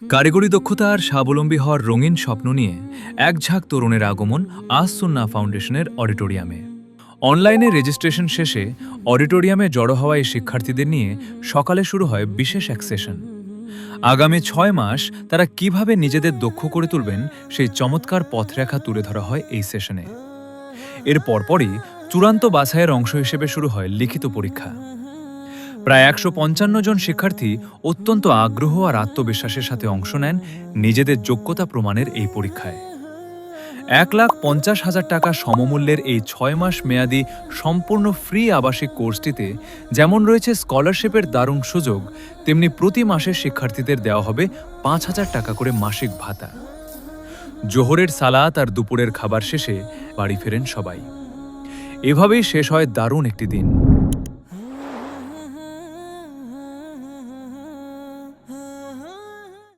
কারিগরি দক্ষতা আর স্বাবলম্বী হওয়ার রঙিন স্বপ্ন নিয়ে এক ঝাঁক তরুণের আগমন আজ সুন্নাহ ফাউন্ডেশনের অডিটোরিয়ামে। অনলাইনে রেজিস্ট্রেশন শেষে অডিটোরিয়ামে জড়ো হওয়া এই শিক্ষার্থীদের নিয়ে সকালে শুরু হয় বিশেষ এক সেশন। আগামী ৬ মাস তারা কিভাবে নিজেদের দক্ষ করে তুলবেন সেই চমৎকার পথরেখা তুলে ধরা হয় এই সেশনে। এর পরপরই চূড়ান্ত বাছাইয়ের অংশ হিসেবে শুরু হয় লিখিত পরীক্ষা। প্রায় ১৫৫ জন শিক্ষার্থী অত্যন্ত আগ্রহ আর আত্মবিশ্বাসের সাথে অংশ নেন নিজেদের যোগ্যতা প্রমাণের এই পরীক্ষায়। ১,৫০,০০০ টাকা সমমূল্যের এই ৬ মাস মেয়াদী সম্পূর্ণ ফ্রি আবাসিক কোর্সটিতে যেমন রয়েছে স্কলারশিপের দারুণ সুযোগ, তেমনি প্রতি মাসে শিক্ষার্থীদের দেওয়া হবে ৫,০০০ টাকা করে মাসিক ভাতা। জোহরের সালাত আর দুপুরের খাবার শেষে বাড়ি ফেরেন সবাই। এভাবেই শেষ হয় দারুণ একটি দিন।